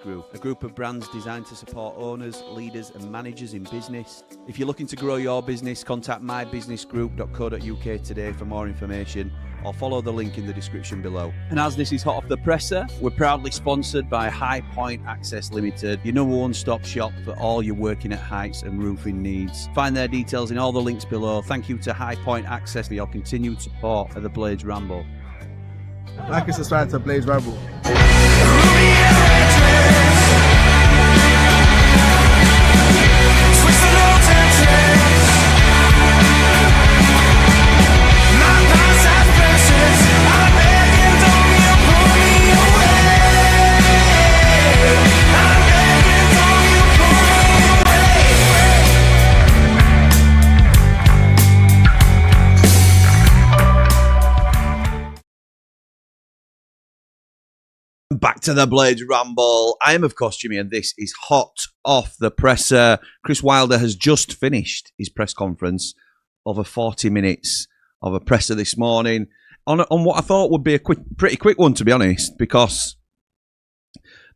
Group, a group of brands designed to support owners, leaders and managers in business. If you're looking to grow your business, contact mybusinessgroup.co.uk today for more information, or follow the link in the description below. And as this is hot off the presser, we're proudly sponsored by High Point Access Limited, your number one stop shop for all your working at heights and roofing needs. Find their details in all the links below. Thank you to High Point Access for your continued support of the Blades Ramble. Like and subscribe to Blades Ramble. Back to the Blades Ramble. I am, of course, Jimmy, and this is hot off the presser. Chris Wilder has just finished his press conference, over 40 minutes of a presser this morning, on what I thought would be a pretty quick one, to be honest, because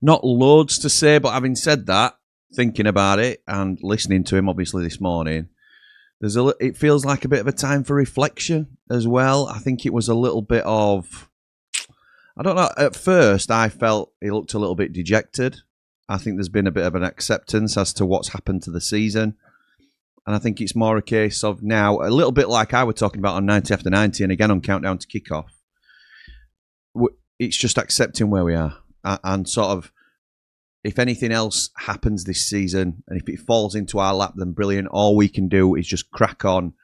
not loads to say, but having said that, thinking about it and listening to him, obviously, this morning, it feels like a bit of a time for reflection as well. I think it was a little bit of... I don't know. At first, I felt he looked a little bit dejected. I think there's been a bit of an acceptance as to what's happened to the season. And I think it's more a case of now, a little bit like I was talking about on 90 after 90 and again on Countdown to Kickoff. It's just accepting where we are. And sort of, if anything else happens this season, and if it falls into our lap, then brilliant. All we can do is just crack on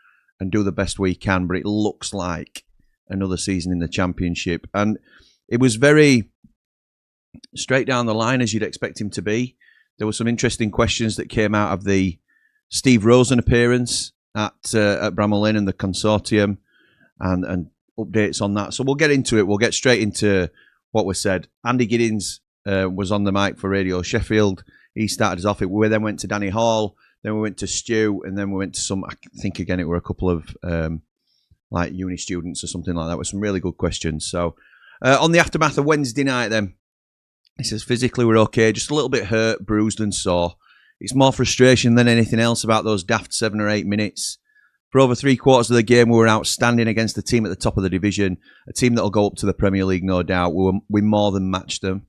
and do the best we can. But it looks like another season in the Championship. And it was very straight down the line, as you'd expect him to be. There were some interesting questions that came out of the Steve Rosen appearance at Bramall Lane and the consortium, and updates on that. So we'll get into it. We'll get straight into what was said. Andy Giddins was on the mic for Radio Sheffield. He started us off. We then went to Danny Hall. Then we went to Stu, and then we went to some. I think again it were a couple of like uni students or something like that with some really good questions. So. On the aftermath of Wednesday night then, he says, physically we're okay, just a little bit hurt, bruised and sore. It's more frustration than anything else about those daft 7 or 8 minutes. For over 3/4 of the game, we were outstanding against the team at the top of the division, a team that will go up to the Premier League, no doubt. We more than matched them.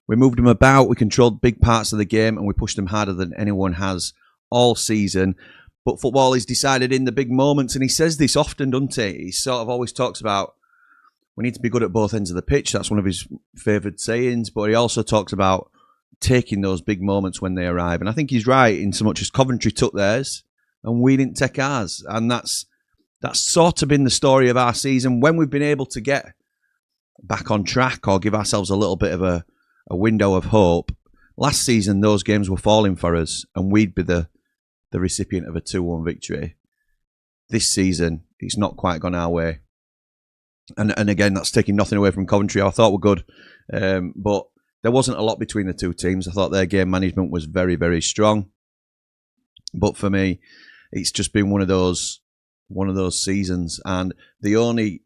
We moved them about, we controlled big parts of the game, and we pushed them harder than anyone has all season. But football is decided in the big moments, and he says this often, doesn't he? He sort of always talks about we need to be good at both ends of the pitch. That's one of his favoured sayings. But he also talks about taking those big moments when they arrive. And I think he's right in so much as Coventry took theirs and we didn't take ours. And that's sort of been the story of our season. When we've been able to get back on track or give ourselves a little bit of a window of hope, last season those games were falling for us and we'd be the recipient of a 2-1 victory. This season, it's not quite gone our way. And again, that's taking nothing away from Coventry. I thought were good, but there wasn't a lot between the two teams. I thought their game management was very, very strong. But for me, it's just been one of those seasons. And the only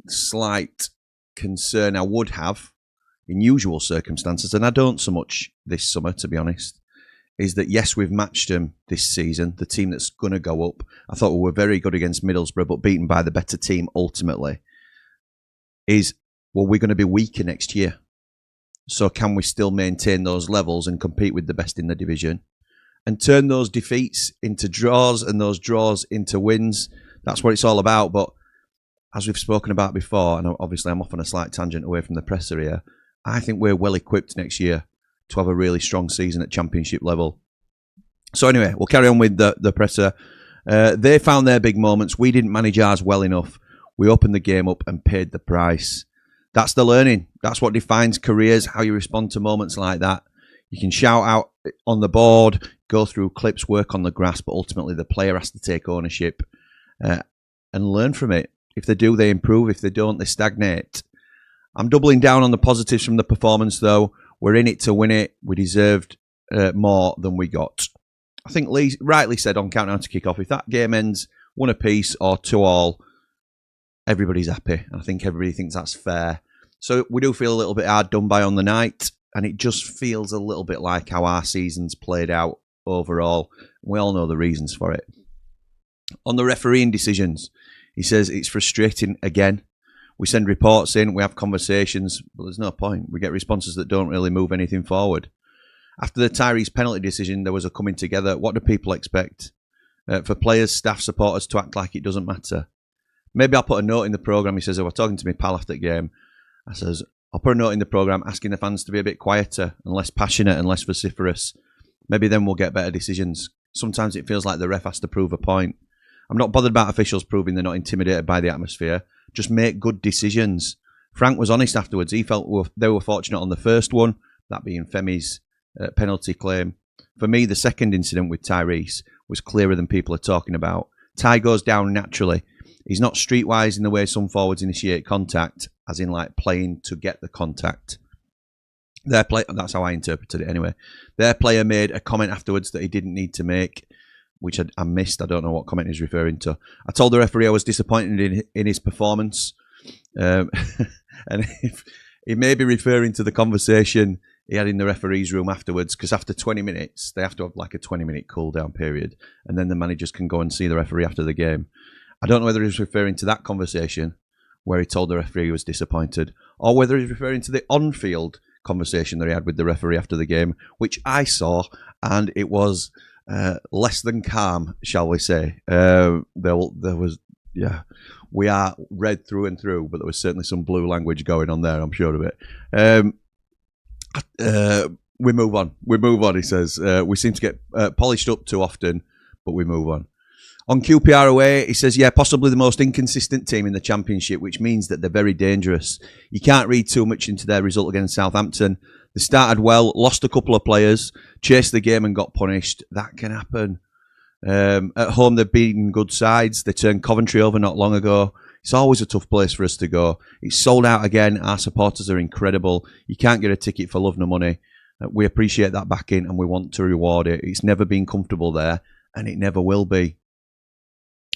slight concern I would have in usual circumstances, and I don't so much this summer, to be honest, is that yes, we've matched them this season, the team that's going to go up. I thought we were very good against Middlesbrough, but beaten by the better team ultimately. We're going to be weaker next year. So can we still maintain those levels and compete with the best in the division and turn those defeats into draws and those draws into wins? That's what it's all about. But as we've spoken about before, and obviously I'm off on a slight tangent away from the presser here, I think we're well equipped next year to have a really strong season at Championship level. So anyway, we'll carry on with the presser. They found their big moments. We didn't manage ours well enough. We opened the game up and paid the price. That's the learning. That's what defines careers, how you respond to moments like that. You can shout out on the board, go through clips, work on the grass, but ultimately the player has to take ownership and learn from it. If they do, they improve. If they don't, they stagnate. I'm doubling down on the positives from the performance, though. We're in it to win it. We deserved more than we got. I think Lee rightly said on Countdown to Kickoff, if that game ends 1-1 or 2-2, everybody's happy. I think everybody thinks that's fair. So we do feel a little bit hard done by on the night, and it just feels a little bit like how our season's played out overall. We all know the reasons for it. On the refereeing decisions, he says it's frustrating again. We send reports in, we have conversations, but there's no point. We get responses that don't really move anything forward. After the Tyrese penalty decision, there was a coming together. What do people expect? For players, staff, supporters to act like it doesn't matter. Maybe I'll put a note in the programme. He says, I was talking to my pal after the game. I says, I'll put a note in the programme asking the fans to be a bit quieter and less passionate and less vociferous. Maybe then we'll get better decisions. Sometimes it feels like the ref has to prove a point. I'm not bothered about officials proving they're not intimidated by the atmosphere. Just make good decisions. Frank was honest afterwards. He felt they were fortunate on the first one, that being Femi's penalty claim. For me, the second incident with Tyrese was clearer than people are talking about. Ty goes down naturally. He's not streetwise in the way some forwards initiate contact, as in like playing to get the contact. That's how I interpreted it anyway. Their player made a comment afterwards that he didn't need to make, which I missed. I don't know what comment he's referring to. I told the referee I was disappointed in his performance. And if he may be referring to the conversation he had in the referee's room afterwards, because after 20 minutes, they have to have like a 20-minute cool-down period, and then the managers can go and see the referee after the game. I don't know whether he's referring to that conversation where he told the referee he was disappointed, or whether he's referring to the on-field conversation that he had with the referee after the game, which I saw, and it was less than calm, shall we say. There was, yeah, we are red through and through, but there was certainly some blue language going on there, I'm sure of it. We move on, he says. We seem to get polished up too often, but we move on. On Qpr Away, he says, yeah, possibly the most inconsistent team in the Championship, which means that they're very dangerous. You can't read too much into their result against Southampton. They started well, lost a couple of players, chased the game and got punished. That can happen. At home, they've beaten good sides. They turned Coventry over not long ago. It's always a tough place for us to go. It's sold out again. Our supporters are incredible. You can't get a ticket for love nor money. We appreciate that backing and we want to reward it. It's never been comfortable there and it never will be.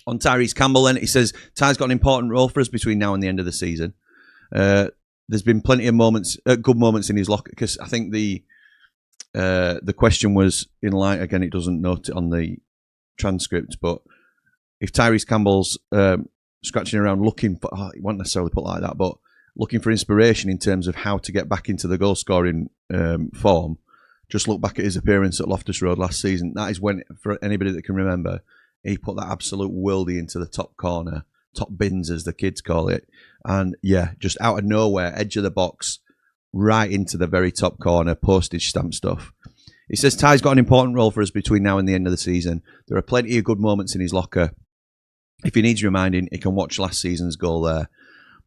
On Tyrese Campbell then, he says, Ty's got an important role for us between now and the end of the season. There's been plenty of moments, good moments in his locker, because I think the question was in line, again, it doesn't note it on the transcript, but if Tyrese Campbell's scratching around looking for, he won't necessarily put it like that, but looking for inspiration in terms of how to get back into the goal scoring form, just look back at his appearance at Loftus Road last season. That is when, for anybody that can remember, he put that absolute worldie into the top corner, top bins as the kids call it. And yeah, just out of nowhere, edge of the box, right into the very top corner, postage stamp stuff. He says Ty's got an important role for us between now and the end of the season. There are plenty of good moments in his locker. If he needs reminding, he can watch last season's goal there.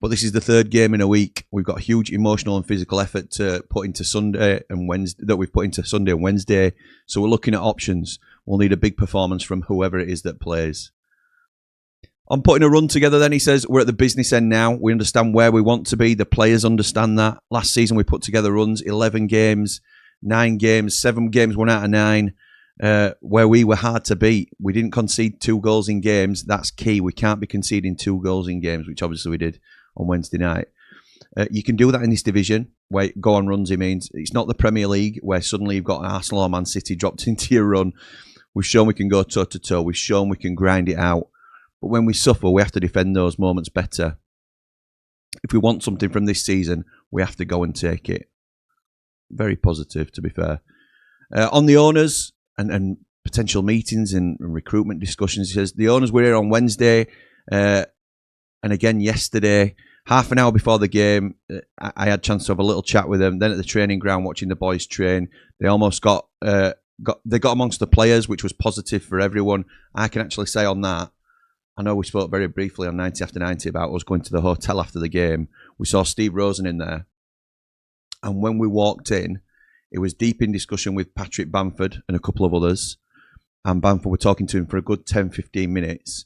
But this is the third game in a week. We've got huge emotional and physical effort to put into Sunday and Wednesday, that we've put into Sunday and Wednesday. So we're looking at options. We'll need a big performance from whoever it is that plays. On putting a run together then, he says, we're at the business end now. We understand where we want to be. The players understand that. Last season we put together runs, 11 games, 9 games, 7 games, 1 out of 9, where we were hard to beat. We didn't concede 2 goals in games. That's key. We can't be conceding 2 goals in games, which obviously we did on Wednesday night. You can do that in this division, where go on runs, he means. It's not the Premier League, where suddenly you've got Arsenal or Man City dropped into your run. We've shown we can go toe-to-toe. We've shown we can grind it out. But when we suffer, we have to defend those moments better. If we want something from this season, we have to go and take it. Very positive, to be fair. On the owners and potential meetings and recruitment discussions, he says, the owners were here on Wednesday and again yesterday. Half an hour before the game, I had a chance to have a little chat with them. Then at the training ground, watching the boys train, they almost got amongst the players, which was positive for everyone. I can actually say on that, I know we spoke very briefly on 90 After 90 about us going to the hotel after the game. We saw Steve Rosen in there. And when we walked in, it was deep in discussion with Patrick Bamford and a couple of others. And Bamford were talking to him for a good 10, 15 minutes.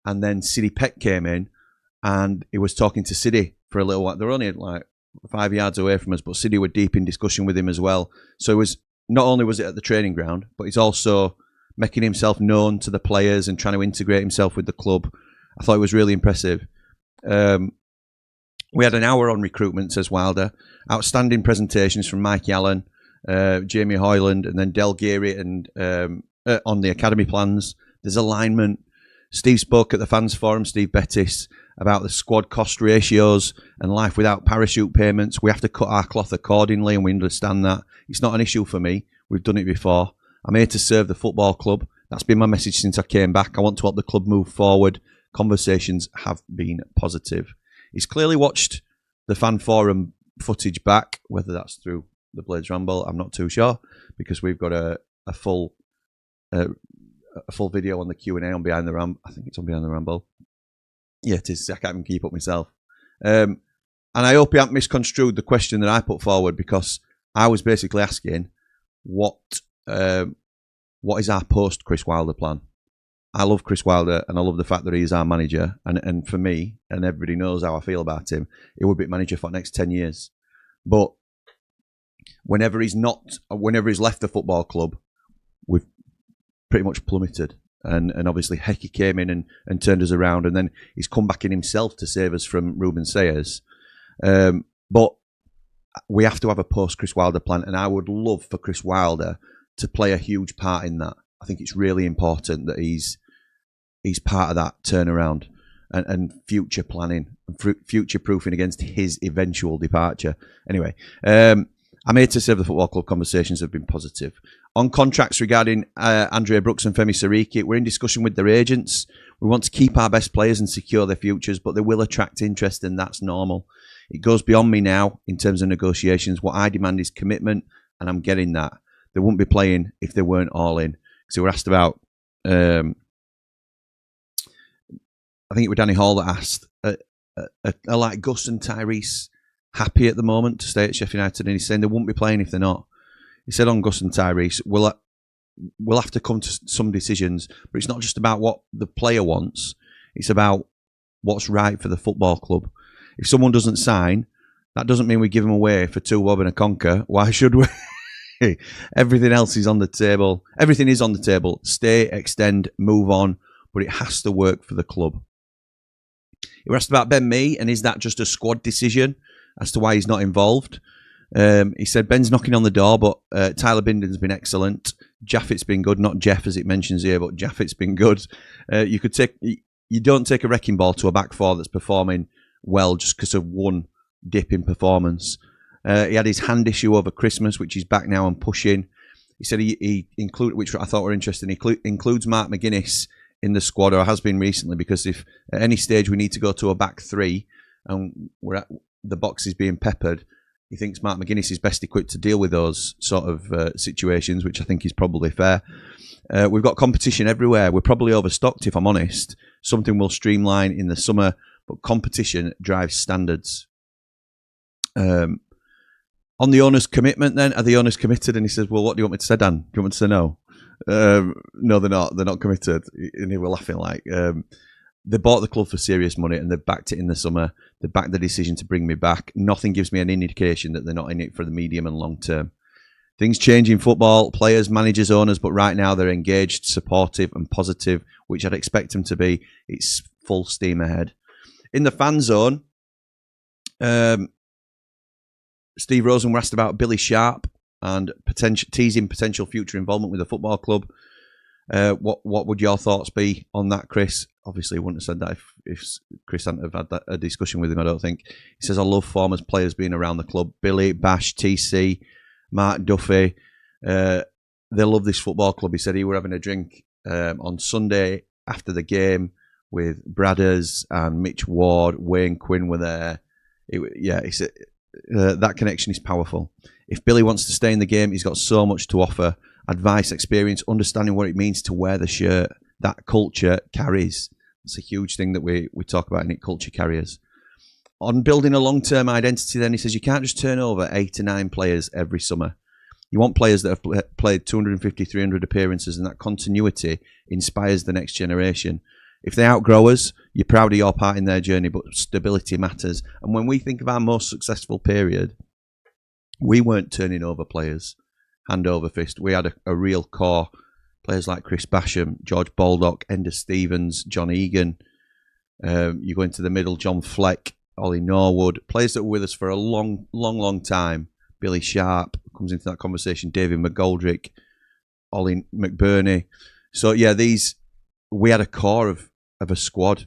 And then Siddy Peck came in and he was talking to Siddy for a little while. They're only like 5 yards away from us, but Siddy were deep in discussion with him as well. So it was, not only was it at the training ground, but he's also making himself known to the players and trying to integrate himself with the club. I thought it was really impressive. We had an hour on recruitment, says Wilder. Outstanding presentations from Mikey Allen, Jamie Hoyland, and then Del Geary and on the academy plans. There's alignment. Steve spoke at the fans forum, Steve Bettis, about the squad cost ratios and life without parachute payments. We have to cut our cloth accordingly, and we understand that. It's not an issue for me. We've done it before. I'm here to serve the football club. That's been my message since I came back. I want to help the club move forward. Conversations have been positive. He's clearly watched the fan forum footage back, whether that's through the Blades Ramble, I'm not too sure, because we've got a full video on the Q&A on Behind the Ramble. I think it's on Behind the Ramble. Yeah, it is. I can't even keep up myself. And I hope you haven't misconstrued the question that I put forward, because I was basically asking what is our post Chris Wilder plan. I love Chris Wilder, and I love the fact that he is our manager. And for me, and everybody knows how I feel about him, he will be manager for the next 10 years. But whenever he's left the football club, we've pretty much plummeted. And obviously Hecky came in and turned us around, and then he's come back in himself to save us from Ruben Sayers. But we have to have a post-Chris Wilder plan, and I would love for Chris Wilder to play a huge part in that. I think it's really important that he's part of that turnaround and future planning, and future proofing against his eventual departure. Anyway, I'm here to serve the football club. Conversations have been positive. On contracts regarding Andrea Brooks and Femi Sariki, we're in discussion with their agents. We want to keep our best players and secure their futures, but they will attract interest, and that's normal. It goes beyond me now in terms of negotiations. What I demand is commitment, and I'm getting that. They wouldn't be playing if they weren't all in. So we're asked about, I think it was Danny Hall that asked, are like Gus and Tyrese happy at the moment to stay at Sheffield United? And he's saying they won't be playing if they're not. He said on Gus and Tyrese, we'll have to come to some decisions, but it's not just about what the player wants. It's about what's right for the football club. If someone doesn't sign, that doesn't mean we give them away for 2 wob and a conker. Why should we? Everything else is on the table. Everything is on the table. Stay, extend, move on, but it has to work for the club. You were asked about Ben Mee, and is that just a squad decision as to why he's not involved? He said Ben's knocking on the door, but Tyler Binden's been excellent. Jaffett's been good, not Jeff as it mentions here, but Jaffett's been good. You don't take a wrecking ball to a back four that's performing well just because of one dip in performance. He had his hand issue over Christmas, which he's back now and pushing. He said he included, which I thought were interesting, he includes Mark McGuinness in the squad, or has been recently, because if at any stage we need to go to a back three and the box is being peppered, he thinks Mark McGuinness is best equipped to deal with those sort of situations, which I think is probably fair. We've got competition everywhere. We're probably overstocked, if I'm honest. Something will streamline in the summer, but competition drives standards. On the owner's commitment then, are the owners committed? And he says, well, what do you want me to say, Dan? Do you want me to say no? No, they're not. They're not committed. And they were laughing like, they bought the club for serious money, and they've backed it in the summer. They backed the decision to bring me back. Nothing gives me an indication that they're not in it for the medium and long term. Things change in football, players, managers, owners, but right now they're engaged, supportive and positive, which I'd expect them to be. It's full steam ahead. In the fan zone, Steve Rosen were asked about Billy Sharp and teasing potential future involvement with the football club. What would your thoughts be on that, Chris? Obviously, he wouldn't have said that if Chris hadn't have had a discussion with him, I don't think. He says, I love former players being around the club. Billy, Bash, TC, Mark Duffy. They love this football club. He said he were having a drink on Sunday after the game with Bradders and Mitch Ward. Wayne Quinn were there. He said that connection is powerful. If Billy wants to stay in the game, he's got so much to offer. Advice, experience, understanding what it means to wear the shirt. That culture carries. It's a huge thing that we talk about in it, culture carriers. On building a long-term identity then, he says you can't just turn over 8 to 9 players every summer. You want players that have played 250, 300 appearances, and that continuity inspires the next generation. If they outgrow us, you're proud of your part in their journey, but stability matters. And when we think of our most successful period, we weren't turning over players hand over fist. We had a real core. Players like Chris Basham, George Baldock, Enda Stevens, John Egan. You go into the middle, John Fleck, Ollie Norwood, players that were with us for a long time. Billy Sharp comes into that conversation, David McGoldrick, Ollie McBurney. So yeah, we had a core of a squad,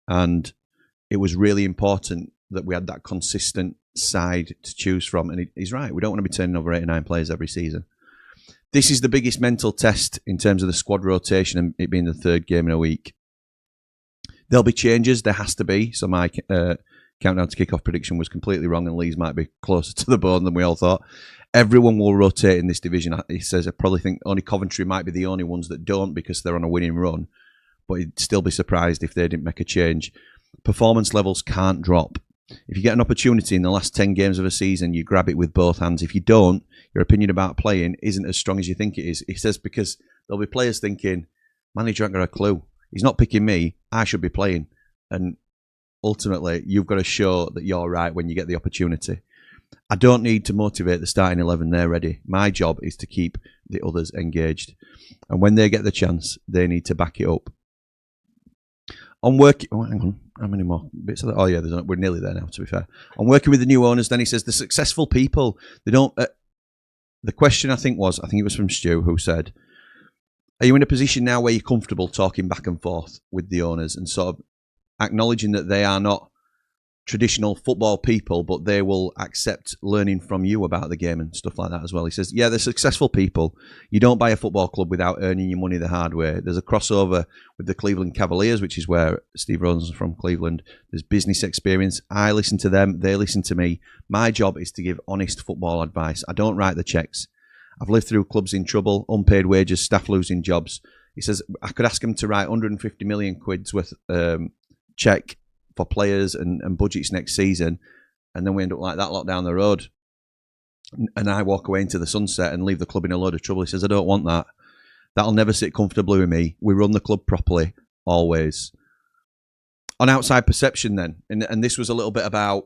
and it was really important that we had that consistent side to choose from. And he's right, we don't want to be turning over 8 or 9 players every season. This is the biggest mental test in terms of the squad rotation and it being the 3rd game in a week. There'll be changes, there has to be. So my countdown to kick-off prediction was completely wrong, and Leeds might be closer to the bone than we all thought. Everyone will rotate in this division. He says, I probably think only Coventry might be the only ones that don't because they're on a winning run, but he'd still be surprised if they didn't make a change. Performance levels can't drop. If you get an opportunity in the last 10 games of a season, you grab it with both hands. If you don't, your opinion about playing isn't as strong as you think it is. He says because there'll be players thinking, manager ain't got a clue. He's not picking me. I should be playing. And ultimately, you've got to show that you're right when you get the opportunity. I don't need to motivate the starting 11. They're ready. My job is to keep the others engaged. And when they get the chance, they need to back it up. On working, hang on, how many more bits of that? Oh yeah, we're nearly there now, to be fair. On working with the new owners, then he says the successful people, they don't, the question I think it was from Stu, who said, are you in a position now where you're comfortable talking back and forth with the owners and sort of acknowledging that they are not traditional football people, but they will accept learning from you about the game and stuff like that as well? He says, yeah, they're successful people. You don't buy a football club without earning your money the hard way. There's a crossover with the Cleveland Cavaliers, which is where Steve Rosen's from, Cleveland. There's business experience. I listen to them. They listen to me. My job is to give honest football advice. I don't write the checks. I've lived through clubs in trouble, unpaid wages, staff losing jobs. He says, I could ask him to write 150 million quid's worth check for players and budgets next season, and then we end up like that lot down the road, and I walk away into the sunset and leave the club in a load of trouble. He says, I don't want that. That'll never sit comfortably with me. We run the club properly, always. On outside perception then, and this was a little bit about,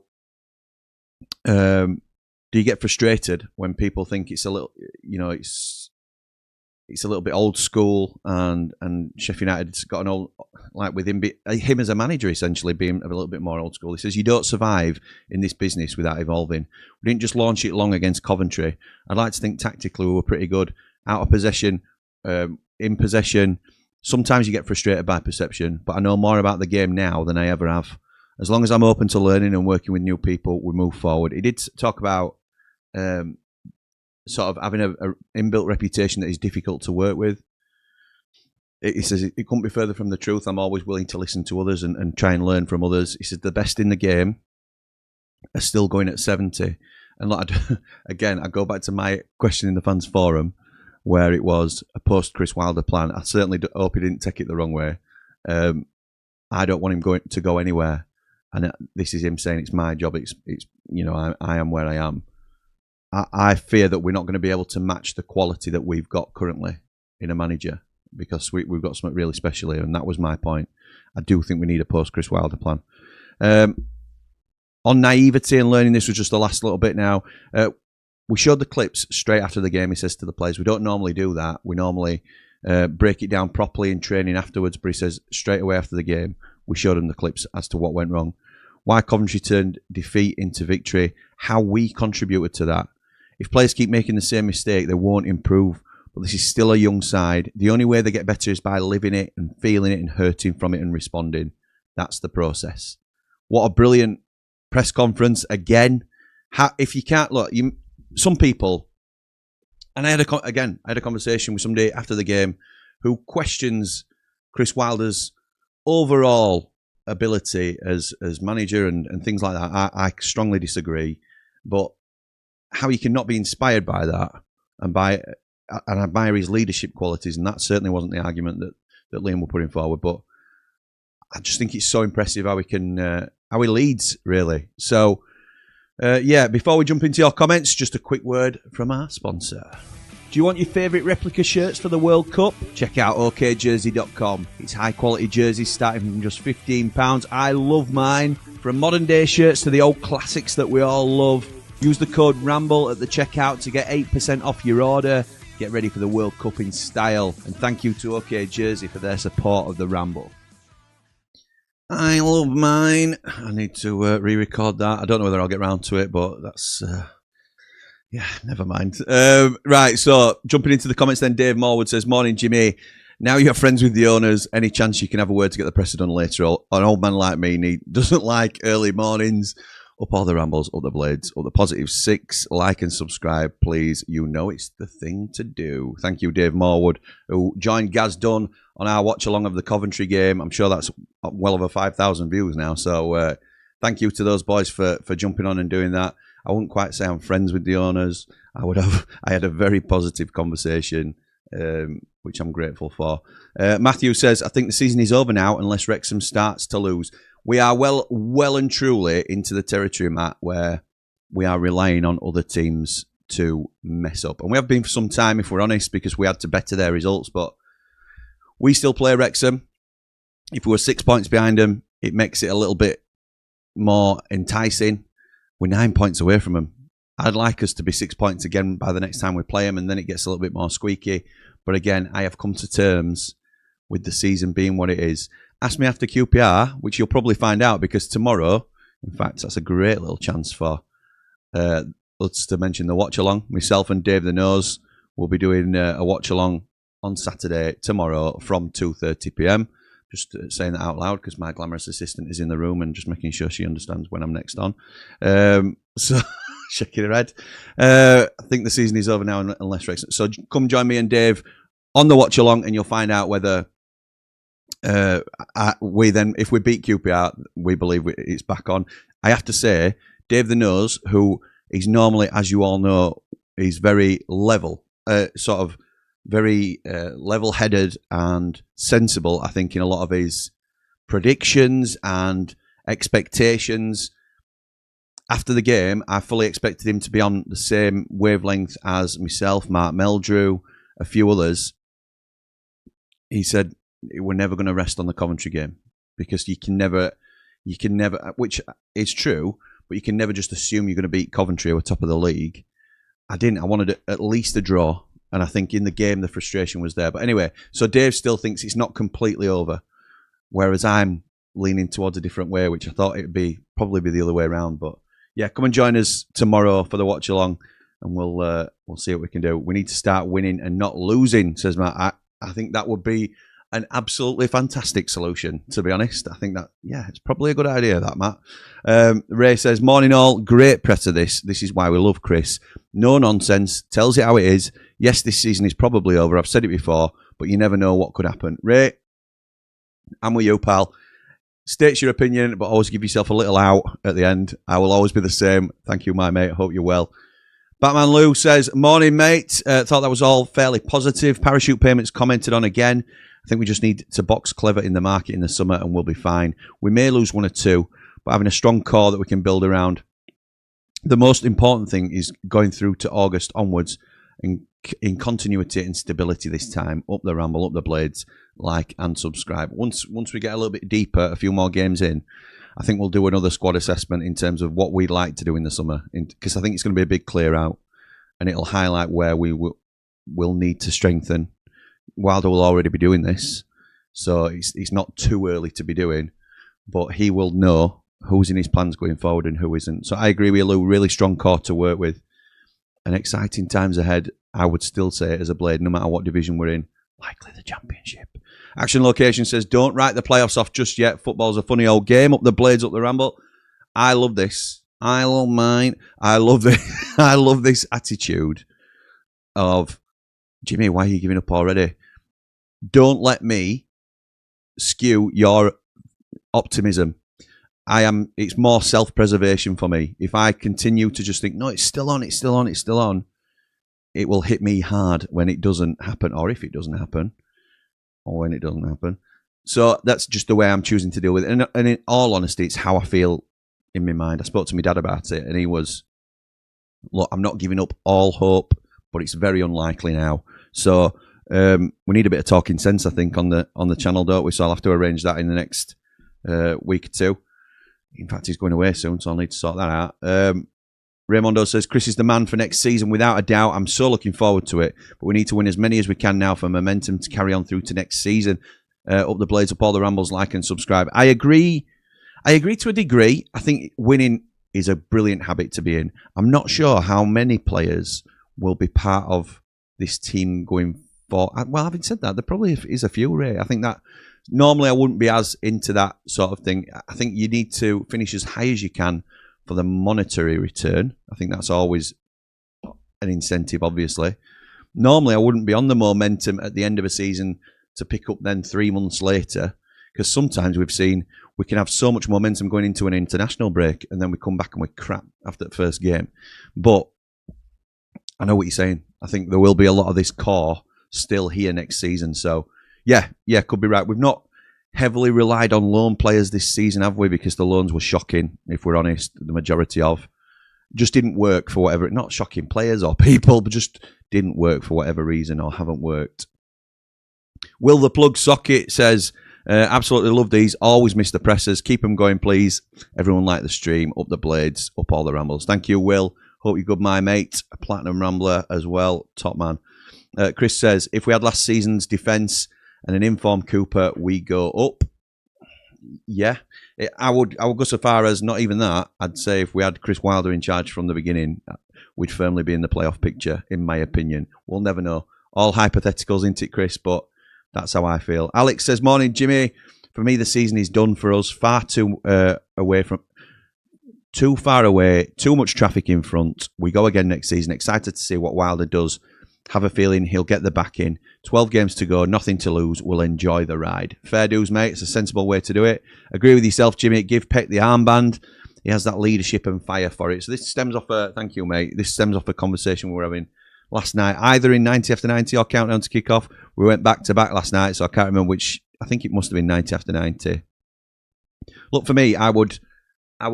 do you get frustrated when people think it's a little, it's a little bit old school, and Sheffield United's got an old, like with him as a manager essentially being a little bit more old school. He says you don't survive in this business without evolving. We didn't just launch it long against Coventry. I'd like to think tactically we were pretty good. Out of possession, in possession. Sometimes you get frustrated by perception, but I know more about the game now than I ever have. As long as I'm open to learning and working with new people, we move forward. He did talk about sort of having an inbuilt reputation that is difficult to work with. He says it couldn't be further from the truth. I'm always willing to listen to others and try and learn from others. He says the best in the game are still going at 70. And like, again, I go back to my question in the fans forum where it was a post-Chris Wilder plan. I certainly hope he didn't take it the wrong way. I don't want him to go anywhere. And this is him saying it's my job. It's I am where I am. I fear that we're not going to be able to match the quality that we've got currently in a manager, because we've got something really special here, and that was my point. I do think we need a post-Chris Wilder plan. On naivety and learning, this was just the last little bit now. We showed the clips straight after the game, he says to the players. We don't normally do that. We normally break it down properly in training afterwards, but he says straight away after the game, we showed them the clips as to what went wrong. Why Coventry turned defeat into victory, how we contributed to that. If players keep making the same mistake, they won't improve. But this is still a young side. The only way they get better is by living it and feeling it and hurting from it and responding. That's the process. What a brilliant press conference. Again, if you can't, look, some people, and I had a conversation with somebody after the game who questions Chris Wilder's overall ability as manager and things like that. I strongly disagree. But how you can not be inspired by that and admire his leadership qualities, and that certainly wasn't the argument that Liam were putting forward. But I just think it's so impressive how he leads, really. So, before we jump into your comments, just a quick word from our sponsor. Do you want your favourite replica shirts for the World Cup? Check out okjersey.com. It's high quality jerseys starting from just £15. I love mine. From modern day shirts to the old classics that we all love. Use the code Ramble at the checkout to get 8% off your order. Get ready for the World Cup in style. And thank you to OK Jersey for their support of the Ramble. I love mine. I need to re-record that. I don't know whether I'll get round to it, but that's... yeah, never mind. Right, so jumping into the comments then, Dave Morwood says, morning, Jimmy. Now you're friends with the owners, any chance you can have a word to get the presser done later? An old man like me doesn't like early mornings. Up all the rambles, up the blades, up the positive 6. Like and subscribe, please. You know it's the thing to do. Thank you, Dave Morwood, who joined Gaz Dunn on our watch-along of the Coventry game. I'm sure that's well over 5,000 views now. So thank you to those boys for jumping on and doing that. I wouldn't quite say I'm friends with the owners. I had a very positive conversation, which I'm grateful for. Matthew says, I think the season is over now unless Wrexham starts to lose. We are well and truly into the territory, Matt, where we are relying on other teams to mess up. And we have been for some time, if we're honest, because we had to better their results. But we still play Wrexham. If we were 6 points behind them, it makes it a little bit more enticing. We're 9 points away from them. I'd like us to be 6 points again by the next time we play them, and then it gets a little bit more squeaky. But again, I have come to terms with the season being what it is. Ask me after QPR, which you'll probably find out, because tomorrow, in fact, that's a great little chance for us to mention the watch-along. Myself and Dave the Nose will be doing a watch-along on Saturday, tomorrow, from 2:30 p.m. Just saying that out loud because my glamorous assistant is in the room and just making sure she understands when I'm next on. So, shaking her head. I think the season is over now unless Wrexham. So come join me and Dave on the watch-along and you'll find out whether we then, if we beat QPR, we believe it's back on. I have to say, Dave the Nose, who is normally, as you all know, is very level, very level-headed and sensible, I think, in a lot of his predictions and expectations. After the game, I fully expected him to be on the same wavelength as myself, Mark Meldrew, a few others. He said, we're never going to rest on the Coventry game because you can never, which is true, but you can never just assume you're going to beat Coventry who are top of the league. I didn't. I wanted at least a draw. And I think in the game, the frustration was there. But anyway, so Dave still thinks it's not completely over, whereas I'm leaning towards a different way, which I thought it would probably be the other way around. But yeah, come and join us tomorrow for the watch along, and we'll see what we can do. We need to start winning and not losing, says Matt. I think that would be an absolutely fantastic solution, to be honest. I think that, yeah, it's probably a good idea, that, Matt. Ray says, morning all, great presser this. This is why we love Chris. No nonsense, tells it how it is. Yes, this season is probably over. I've said it before, but you never know what could happen. Ray, I'm with you, pal. States your opinion, but always give yourself a little out at the end. I will always be the same. Thank you, my mate. Hope you're well. Batman Lou says, morning, mate. Thought that was all fairly positive. Parachute payments commented on again. I think we just need to box clever in the market in the summer and we'll be fine. We may lose one or two, but having a strong core that we can build around. The most important thing is going through to August onwards in continuity and stability this time. Up the Ramble, up the Blades, like and subscribe. Once we get a little bit deeper, a few more games in, I think we'll do another squad assessment in terms of what we'd like to do in the summer. Because I think it's going to be a big clear out and it'll highlight where we will need to strengthen. Wilder will already be doing this, so it's not too early to be doing, but he will know who's in his plans going forward and who isn't. So I agree with Lou, really strong core to work with and exciting times ahead. I would still say as a Blade, no matter what division we're in, likely the Championship. Action Location says, don't write the playoffs off just yet. Football's a funny old game. Up the Blades, up the Ramble. I love this. I love mine. I love this. I love this attitude of, Jimmy, why are you giving up already? Don't let me skew your optimism. It's more self-preservation for me. If I continue to just think, no, it's still on, it's still on, it's still on, it will hit me hard when it doesn't happen, or if it doesn't happen, or when it doesn't happen. So that's just the way I'm choosing to deal with it. And in all honesty, it's how I feel in my mind. I spoke to my dad about it, and he was, look, I'm not giving up all hope, but it's very unlikely now. So we need a bit of talking sense, I think, on the channel, don't we? So I'll have to arrange that in the next week or two. In fact, he's going away soon, so I'll need to sort that out. Raymondo says, Chris is the man for next season, without a doubt. I'm so looking forward to it, but we need to win as many as we can now for momentum to carry on through to next season. Up the Blades, up all the Rambles, like and subscribe. I agree to a degree. I think winning is a brilliant habit to be in. I'm not sure how many players will be part of this team going forward. Well, having said that, there probably is a few, Ray. I think that normally I wouldn't be as into that sort of thing. I think you need to finish as high as you can for the monetary return. I think that's always an incentive, obviously. Normally, I wouldn't be on the momentum at the end of a season to pick up then 3 months later, because sometimes we've seen we can have so much momentum going into an international break and then we come back and we're crap after the first game. But I know what you're saying. I think there will be a lot of this core still here next season. So, yeah, could be right. We've not heavily relied on loan players this season, have we? Because the loans were shocking, if we're honest. The majority of just didn't work for whatever, not shocking players or people, but just didn't work for whatever reason or haven't worked. Will the Plug Socket says, absolutely love these. Always miss the presses. Keep them going, please. Everyone like the stream. Up the Blades. Up all the Rambles. Thank you, Will. Hope you're good, my mate. A Platinum Rambler as well. Top man. Chris says, if we had last season's defence and an informed Cooper, we go up. Yeah. I would go so far as not even that. I'd say if we had Chris Wilder in charge from the beginning, we'd firmly be in the playoff picture, in my opinion. We'll never know. All hypotheticals, isn't it, Chris? But that's how I feel. Alex says, morning, Jimmy. For me, the season is done for us. Too far away. Too much traffic in front. We go again next season. Excited to see what Wilder does. Have a feeling he'll get the back in. 12 games to go. Nothing to lose. We'll enjoy the ride. Fair dues, mate. It's a sensible way to do it. Agree with yourself, Jimmy. Give Peck the armband. He has that leadership and fire for it. So this stems off thank you, mate. This stems off a conversation we were having last night, either in 90 after 90 or Countdown to Kick Off. We went back to back last night, so I can't remember which. I think it must have been 90 after 90. Look, for me, I would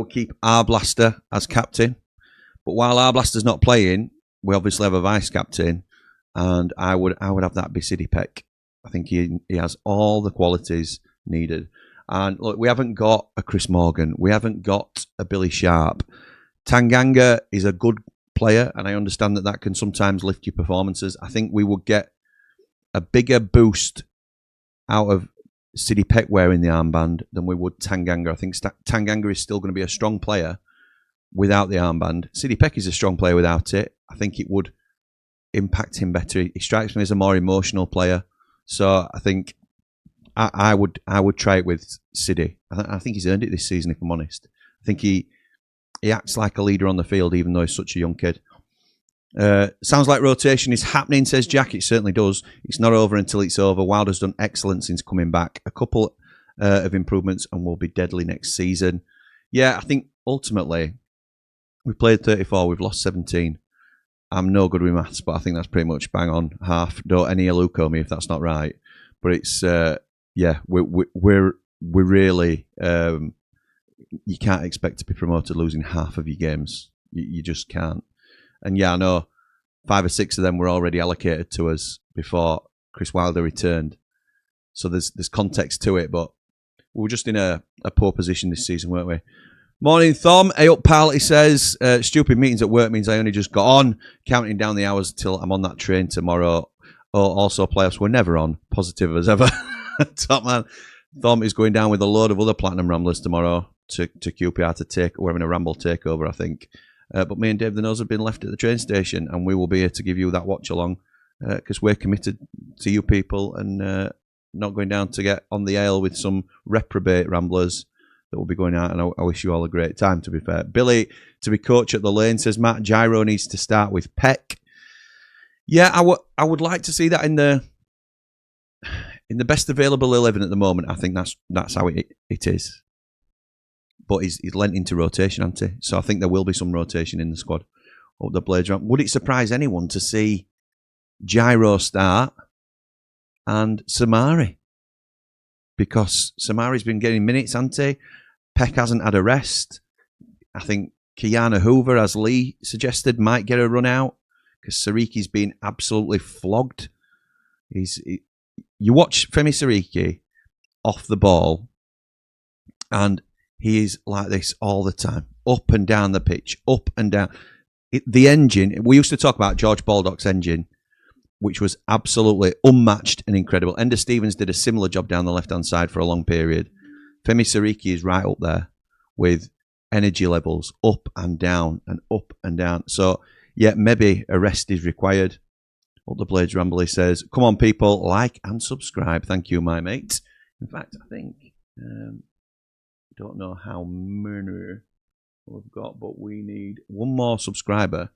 keep Arblaster as captain. But while Arblaster's not playing, we obviously have a vice captain, and I would have that be Siddy Peck. I think he has all the qualities needed. And look, we haven't got a Chris Morgan. We haven't got a Billy Sharp. Tanganga is a good player, and I understand that can sometimes lift your performances. I think we would get a bigger boost out of Siddy Peck wearing the armband than we would Tanganga. I think Tanganga is still going to be a strong player without the armband. Siddy Peck is a strong player without it. I think it would impact him better. He strikes me as a more emotional player. So I think I would try it with Siddy. I think he's earned it this season, if I'm honest. I think he acts like a leader on the field, even though he's such a young kid. Sounds like rotation is happening, says Jack. It certainly does. It's not over until it's over. Wilder's done excellent since coming back. A couple of improvements and will be deadly next season. Yeah, I think ultimately we've played 34. We've lost 17. I'm no good with maths, but I think that's pretty much bang on half. Don't any eluco me if that's not right. But it's we're really you can't expect to be promoted losing half of your games. You just can't. And yeah, I know 5 or 6 of them were already allocated to us before Chris Wilder returned. So there's context to it, but we were just in a poor position this season, weren't we? Morning, Thom. Hey up, pal. He says, stupid meetings at work means I only just got on, counting down the hours till I'm on that train tomorrow. Oh, also playoffs were never on. Positive as ever. Top man. Thom is going down with a load of other Platinum Ramblers tomorrow to QPR to take. We're having a Ramble takeover, I think. But me and Dave the Nose have been left at the train station, and we will be here to give you that watch along because we're committed to you people and not going down to get on the ale with some reprobate Ramblers that will be going out. And I wish you all a great time, to be fair. Billy, to be coach at the lane, says Matt Gyro needs to start with Peck. Yeah, I would like to see that in the best available 11 at the moment. I think that's how it is. But he's lent into rotation, hasn't he? So I think there will be some rotation in the squad. Up the Blades ramp. Would it surprise anyone to see Gyro start and Samari? Because Samari's been getting minutes, hasn't he? Peck hasn't had a rest. I think Kiana Hoover, as Lee suggested, might get a run out because Sariki's been absolutely flogged. You watch Femi Sariki off the ball and he is like this all the time, up and down the pitch, up and down. The engine, we used to talk about George Baldock's engine. which was absolutely unmatched and incredible. Enda Stevens did a similar job down the left-hand side for a long period. Femi Sariki is right up there with energy levels up and down and up and down. So, yeah, maybe a rest is required. What the Blades Ramble says, come on, people, like and subscribe. Thank you, my mate. In fact, I think, don't know how many we've got, but we need one more subscriber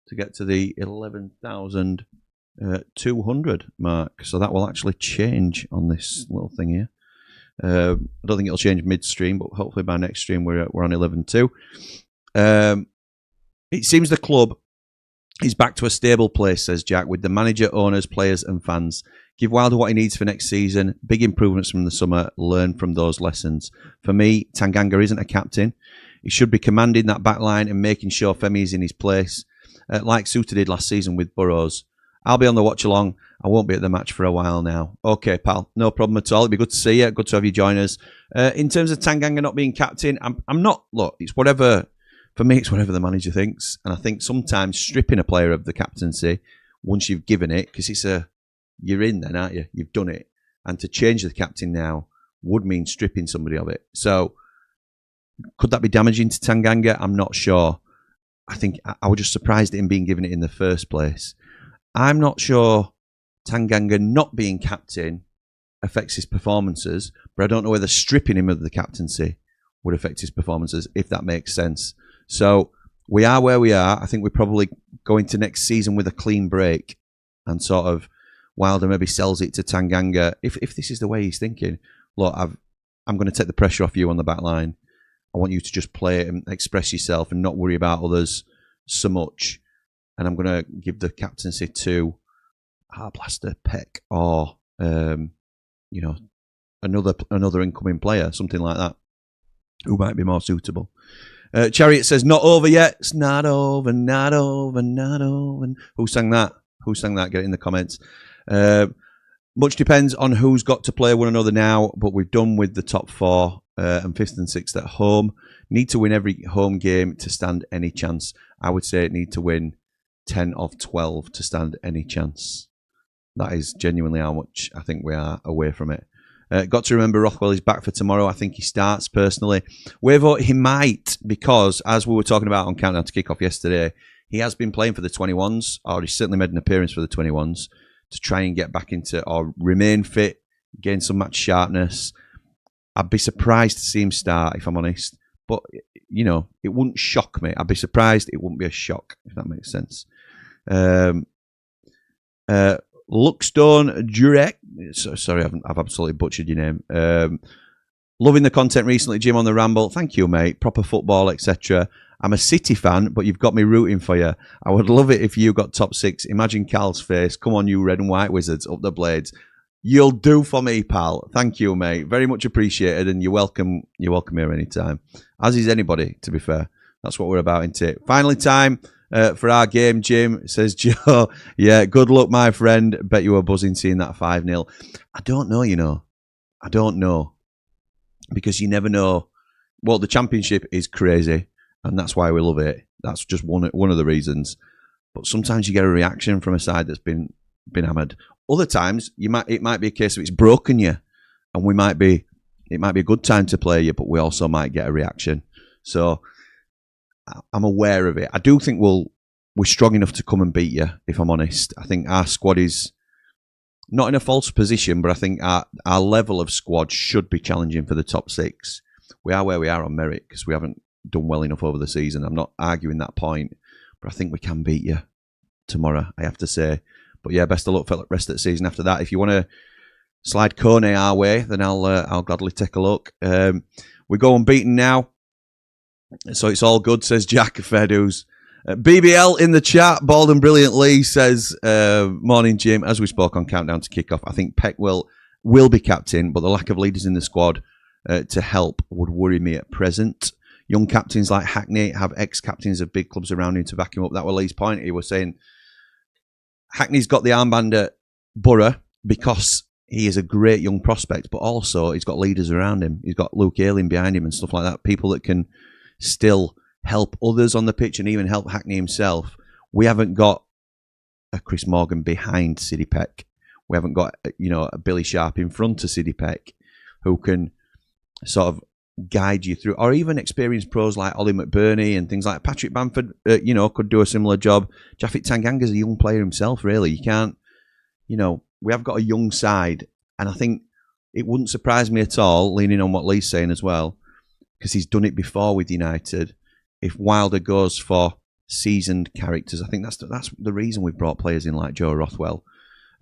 to get to the 11,200 mark. So that will actually change on this little thing here. I don't think it'll change mid-stream, but hopefully by next stream we're on 11.2. It seems the club is back to a stable place, says Jack, with the manager, owners, players and fans. Give Wilder what he needs for next season. Big improvements from the summer. Learn from those lessons. For me, Tanganga isn't a captain. He should be commanding that back line and making sure Femi is in his place, like Suter did last season with Burrows. I'll be on the watch along. I won't be at the match for a while now. Okay, pal. No problem at all. It'd be good to see you. Good to have you join us. In terms of Tanganga not being captain, I'm not. Look, it's whatever. For me, it's whatever the manager thinks. And I think sometimes stripping a player of the captaincy, once you've given it, because you're in then, aren't you? You've done it. And to change the captain now would mean stripping somebody of it. So, could that be damaging to Tanganga? I'm not sure. I think I was just surprised at him being given it in the first place. I'm not sure Tanganga not being captain affects his performances, but I don't know whether stripping him of the captaincy would affect his performances, if that makes sense. So we are where we are. I think we probably go into next season with a clean break and sort of Wilder maybe sells it to Tanganga. If this is the way he's thinking, look, I'm going to take the pressure off you on the back line. I want you to just play it and express yourself and not worry about others so much. And I'm going to give the captaincy to Blaster, Peck, or another incoming player, something like that, who might be more suitable. Chariot says, not over yet. It's not over, not over, not over. Who sang that? Get it in the comments. Much depends on who's got to play one another now, but we've done with the top four and fifth and sixth at home. Need to win every home game to stand any chance. I would say it need to win 10 of 12 to stand any chance. That is genuinely how much I think we are away from it. Got to remember Rothwell is back for tomorrow. I think he starts personally. Wavo, he might, because as we were talking about on Countdown to Kickoff yesterday, he has been playing for the 21s, or he's certainly made an appearance for the 21s to try and get back into, or remain fit, gain some match sharpness. I'd be surprised to see him start, if I'm honest. But, it wouldn't shock me. I'd be surprised. It wouldn't be a shock, if that makes sense. Luckstone Jurek. Sorry, I've absolutely butchered your name. Loving the content recently, Jim, on the Ramble. Thank you, mate. Proper football, etc. I'm a City fan, but you've got me rooting for you. I would love it if you got top six. Imagine Cal's face. Come on, you red and white wizards, up the Blades. You'll do for me, pal. Thank you, mate. Very much appreciated, and you're welcome. You're welcome here anytime. As is anybody, to be fair. That's what we're about, isn't it? Finally, time for our game, Jim, says Joe. Yeah, good luck, my friend. Bet you were buzzing seeing that 5-0. I don't know, I don't know. Because you never know. Well, the Championship is crazy, and that's why we love it. That's just one of the reasons. But sometimes you get a reaction from a side that's been hammered. Other times, it might be a case of it's broken you, and it might be a good time to play you, but we also might get a reaction. So I'm aware of it. I do think we're strong enough to come and beat you, if I'm honest. I think our squad is not in a false position, but I think our level of squad should be challenging for the top six. We are where we are on merit because we haven't done well enough over the season. I'm not arguing that point, but I think we can beat you tomorrow, I have to say. But yeah, best of luck for the rest of the season after that. If you want to slide Kone our way, then I'll gladly take a look. We go unbeaten now, so it's all good, says Jack. Fair dues. BBL in the chat, bald and brilliant Lee says, morning, Jim. As we spoke on Countdown to Kickoff, I think Peck will be captain, but the lack of leaders in the squad to help would worry me at present. Young captains like Hackney have ex-captains of big clubs around him to back him up. That was Lee's point. He was saying Hackney's got the armband at Borough because he is a great young prospect, but also he's got leaders around him. He's got Luke Ayling behind him and stuff like that. People that can still help others on the pitch and even help Hackney himself. We haven't got a Chris Morgan behind Sidney Peck. We haven't got, a Billy Sharp in front of Sidney Peck who can sort of guide you through, or even experienced pros like Ollie McBurney and things like Patrick Bamford, could do a similar job. Japhet Tanganga's a young player himself, really. You can't, we have got a young side, and I think it wouldn't surprise me at all, leaning on what Lee's saying as well, because he's done it before with United. If Wilder goes for seasoned characters, I think that's the reason we've brought players in like Joe Rothwell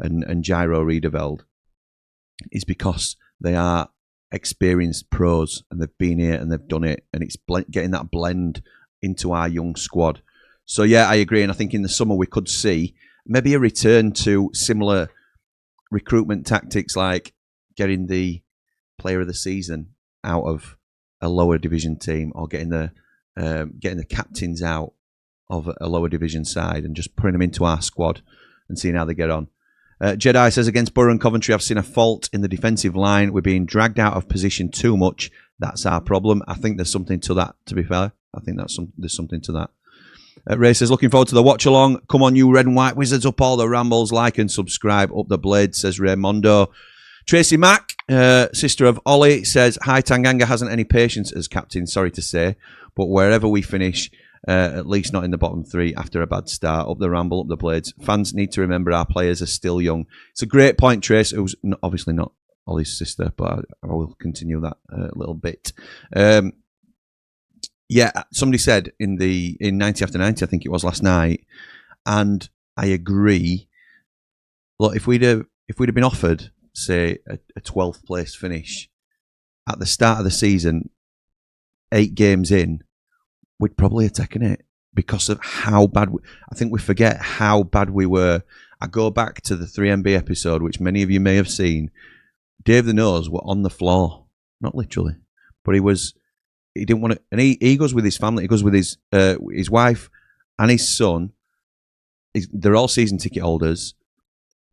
and Jairo Riedeveld, is because they are experienced pros and they've been here and they've done it, and it's getting that blend into our young squad. So yeah, I agree, and I think in the summer we could see maybe a return to similar recruitment tactics, like getting the player of the season out of a lower division team, or getting the captains out of a lower division side and just putting them into our squad and seeing how they get on. Jedi says, against Borough and Coventry, I've seen a fault in the defensive line. We're being dragged out of position too much. That's our problem. I think there's something to that, to be fair. I think there's something to that. Ray says, looking forward to the watch along. Come on, you red and white wizards, up all the rambles. Like and subscribe. Up the blade, says Raymondo. Tracy Mack, sister of Ollie, says, hi, Tanganga hasn't any patience as captain, sorry to say, but wherever we finish, at least not in the bottom three after a bad start. Up the ramble, up the blades. Fans need to remember our players are still young. It's a great point, Trace, who's obviously not Ollie's sister, but I will continue that a little bit. Yeah, somebody said in 90 after 90, I think it was last night, and I agree. Look, if we'd have been offered, say, a 12th place finish at the start of the season, 8 games in, we'd probably have taken it because of how bad. I think we forget how bad we were. I go back to the 3MB episode, which many of you may have seen. Dave the Nose were on the floor, not literally, but he didn't want to, and he goes with his family. He goes with his wife and his son. They're all season ticket holders,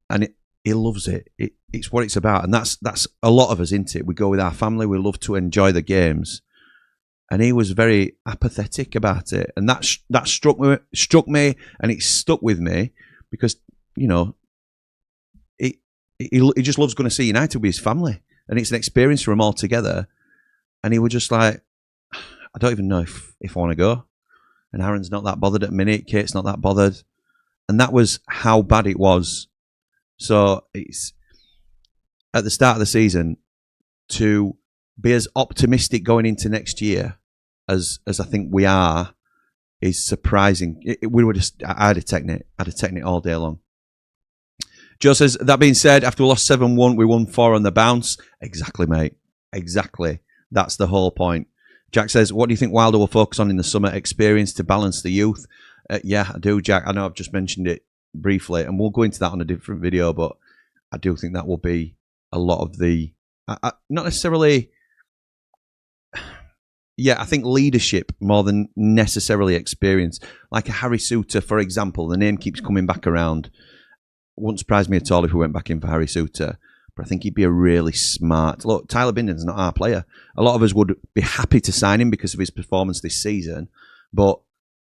and he loves it. It's what it's about, and that's a lot of us, isn't it? We go with our family. We love to enjoy the games. And he was very apathetic about it, and that struck me, and it stuck with me because he just loves going to see United with his family, and it's an experience for him all together. And he was just like, I don't even know if I want to go. And Aaron's not that bothered at the minute. Kate's not that bothered, and that was how bad it was. So it's at the start of the season to be as optimistic going into next year as I think we are is surprising. I'd have taken it all day long. Joe says, that being said, after we lost 7-1, we won 4 on the bounce. Exactly, mate. Exactly. That's the whole point. Jack says, what do you think Wilder will focus on in the summer? Experience to balance the youth? Yeah, I do, Jack. I know I've just mentioned it briefly, and we'll go into that on a different video, but I do think that will be a lot of the... not necessarily... Yeah, I think leadership more than necessarily experience. Like a Harry Souttar, for example, the name keeps coming back around. Wouldn't surprise me at all if we went back in for Harry Souttar, but I think he'd be a really smart... Look, Tyler Binden's not our player. A lot of us would be happy to sign him because of his performance this season, but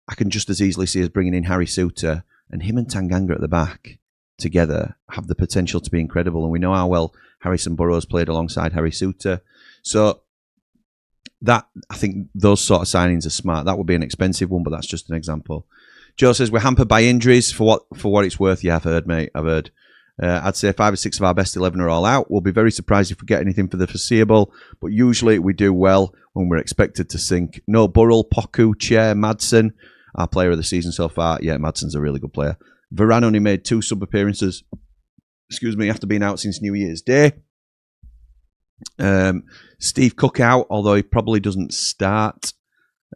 I can just as easily see us bringing in Harry Souttar, and him and Tanganga at the back together have the potential to be incredible, and we know how well Harrison Burrows played alongside Harry Souttar. So... that, I think those sort of signings are smart. That would be an expensive one, but that's just an example. Joe says, we're hampered by injuries for what it's worth. Yeah, I've heard, mate. I've heard. I'd say 5 or 6 of our best 11 are all out. We'll be very surprised if we get anything for the foreseeable, but usually we do well when we're expected to sink. No Burrell, Poku, Chair, Madsen, our player of the season so far. Yeah, Madsen's a really good player. Varane only made 2 sub appearances, after being out since New Year's Day. Steve Cook out, although he probably doesn't start.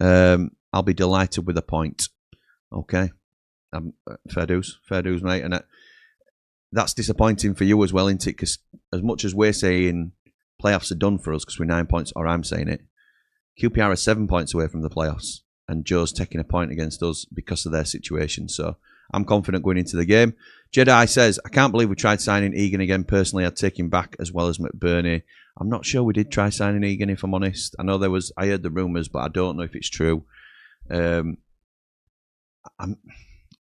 I'll be delighted with a point. Okay, fair dues, mate. And that's disappointing for you as well, isn't it? Because as much as we're saying playoffs are done for us because we're 9 points, or I'm saying it, QPR are 7 points away from the playoffs, and Joe's taking a point against us because of their situation. So I'm confident going into the game. Jedi says, I can't believe we tried signing Egan again. Personally, I'd take him back as well as McBurney. I'm not sure we did try signing Egan, if I'm honest. I know I heard the rumours, but I don't know if it's true.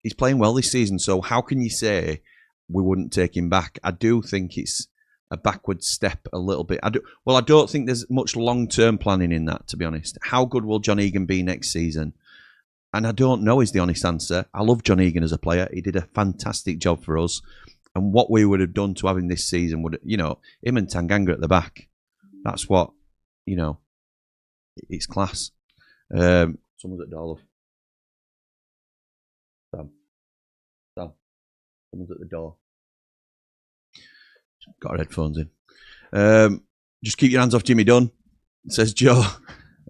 he's playing well this season. So how can you say we wouldn't take him back? I do think it's a backward step a little bit. I don't think there's much long-term planning in that, to be honest. How good will John Egan be next season? And I don't know is the honest answer. I love John Egan as a player. He did a fantastic job for us. And what we would have done to have him this season would, him and Tanganga at the back. That's what, it's class. Someone's at the door, love. Sam. Someone's at the door. Got our headphones in. Just keep your hands off Jimmy Dunn, says Joe.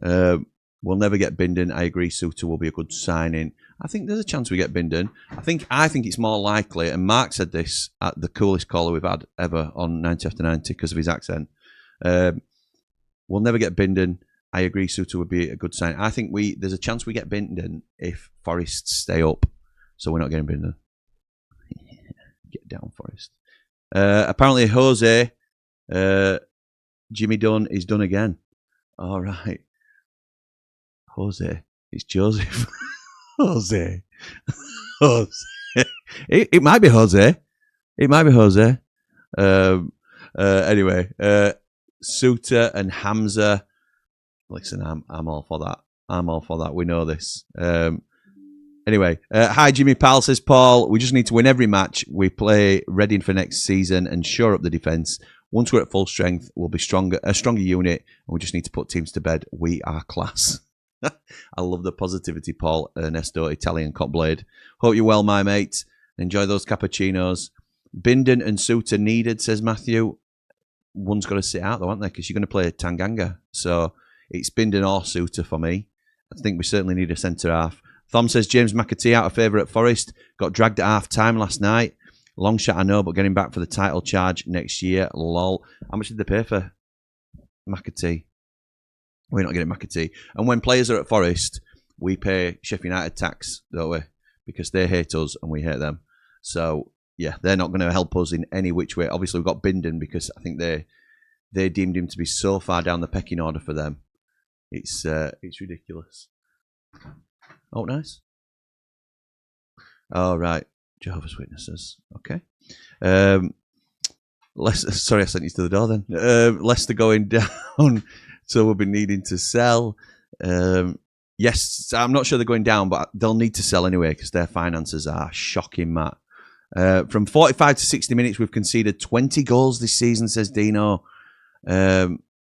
We'll never get Bindon. I agree. Suter will be a good signing. I think there's a chance we get Bindon. I think it's more likely, and Mark said this at the coolest caller we've had ever on 90 after 90 because of his accent. We'll never get Bindon. I agree. Suter would be a good sign. I think there's a chance we get Bindon if Forest stay up. So we're not getting Bindon. Get down, Forest. Apparently, Jose, Jimmy Dunn is done again. All right. Jose. It's Joseph. Jose. It might be Jose. Anyway, Suter and Hamza. Listen, I'm all for that. We know this. Anyway, hi Jimmy Powell, says Paul. We just need to win every match. We play Reading for next season and shore up the defence. Once we're at full strength, we'll be a stronger unit, and we just need to put teams to bed. We are class. I love the positivity, Paul. Ernesto, Italian cop blade. Hope you're well, my mate. Enjoy those cappuccinos. Bindon and Suter needed, says Matthew. One's got to sit out though, aren't they? Because you're going to play Tanganga. So it's Bindon or Suter for me. I think we certainly need a centre half. Thom says James McAtee out of favour at Forest. Got dragged at half time last night. Long shot, I know, but getting back for the title charge next year. Lol. How much did they pay for McAtee? We're not getting McAtee. And when players are at Forest, we pay Sheffield United tax, don't we? Because they hate us and we hate them. So, yeah, they're not going to help us in any which way. Obviously, we've got Bindon because I think they deemed him to be so far down the pecking order for them. It's ridiculous. Oh, nice. Oh, right. Jehovah's Witnesses. Okay. Sorry, I sent you to the door then. Leicester going down, so we'll be needing to sell. Yes, I'm not sure they're going down, but they'll need to sell anyway because their finances are shocking, Matt. From 45 to 60 minutes, we've conceded 20 goals this season, says Dino.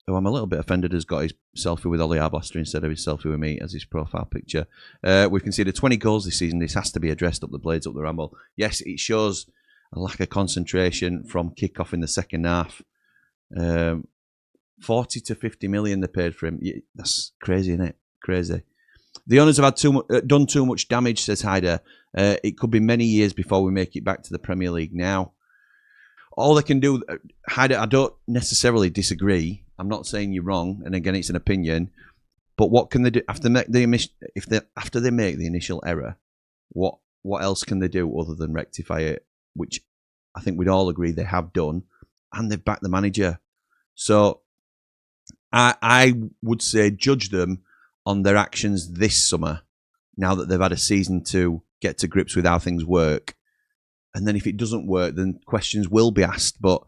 I'm a little bit offended has got his selfie with Ollie Arblaster instead of his selfie with me as his profile picture. We've conceded 20 goals this season. This has to be addressed up the blades, up the Ramble. Yes, it shows a lack of concentration from kick-off in the second half. 40 to 50 million they paid for him. That's crazy, isn't it? Crazy. The owners have had done too much damage, says Hyder. It could be many years before we make it back to the Premier League now. All they can do, Hyder, I don't necessarily disagree. I'm not saying you're wrong, and again, it's an opinion. But what can they do after they make the initial error? What else can they do other than rectify it? Which I think we'd all agree they have done, and they've backed the manager. So I would say judge them on their actions this summer, now that they've had a season to get to grips with how things work. And then if it doesn't work, then questions will be asked. But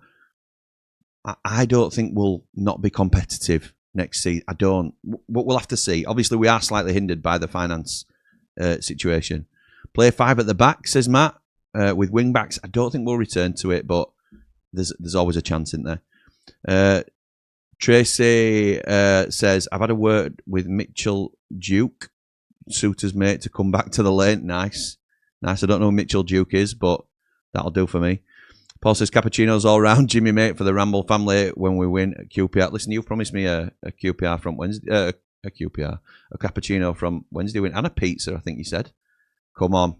I don't think we'll not be competitive next season. I don't. But we'll have to see. Obviously, we are slightly hindered by the finance situation. Play 5 at the back, says Matt, with wing backs. I don't think we'll return to it, but there's always a chance, isn't there? Tracy says, I've had a word with Mitchell Duke, Suter's mate, to come back to the lane. Nice. I don't know who Mitchell Duke is, but that'll do for me. Paul says, cappuccinos all round, Jimmy, mate, for the Ramble family when we win at Qpr. Listen, you promised me a Qpr from Wednesday. A cappuccino from Wednesday win, and a pizza, I think you said. Come on.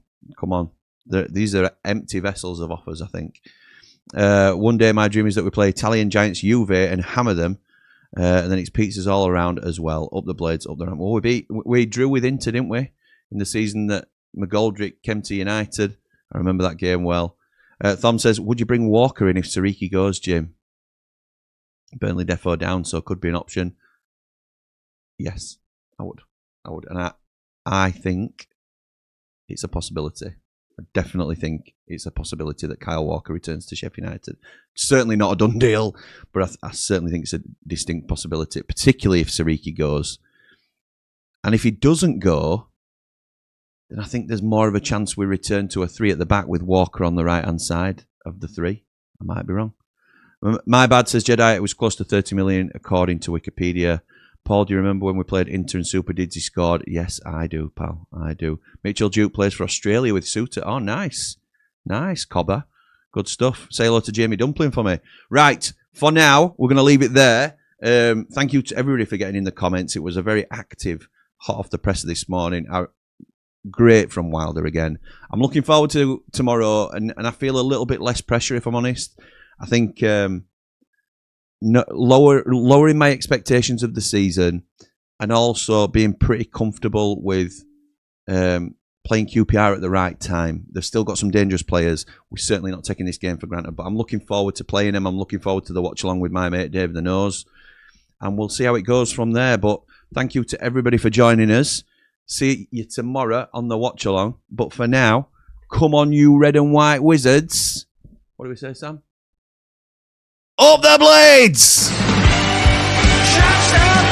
These are empty vessels of offers, I think. One day my dream is that we play Italian giants Juve and hammer them, and then it's pizzas all around as well. Up the blades, up the ramp. Well, we drew with Inter, didn't we? In the season that McGoldrick came to United. I remember that game well. Thom says, would you bring Walker in if Sariki goes, Jim? Burnley defo down, so could be an option. Yes, I would. And I think it's a possibility. I definitely think it's a possibility that Kyle Walker returns to Sheffield United. Certainly not a done deal, but I certainly think it's a distinct possibility, particularly if Sariki goes. And if he doesn't go, then I think there's more of a chance we return to a 3 at the back with Walker on the right-hand side of the 3. I might be wrong. My bad, says Jedi. It was close to 30 million, according to Wikipedia. Paul, do you remember when we played Inter and Super Dids he scored? Yes, I do, pal. I do. Mitchell Duke plays for Australia with Suter. Oh, nice. Nice, Cobber. Good stuff. Say hello to Jamie Dumpling for me. Right, for now, we're going to leave it there. Thank you to everybody for getting in the comments. It was a very active, hot off the presser this morning. Great from Wilder again. I'm looking forward to tomorrow, and I feel a little bit less pressure, if I'm honest. I think lowering my expectations of the season, and also being pretty comfortable with playing QPR at the right time. They've still got some dangerous players. We're certainly not taking this game for granted, but I'm looking forward to playing them. I'm looking forward to the watch along with my mate Dave the Nose, and we'll see how it goes from there. But thank you to everybody for joining us. See you tomorrow on the watch along. But for now, come on, you red and white wizards. What do we say, Sam? Up the blades! Shoutout!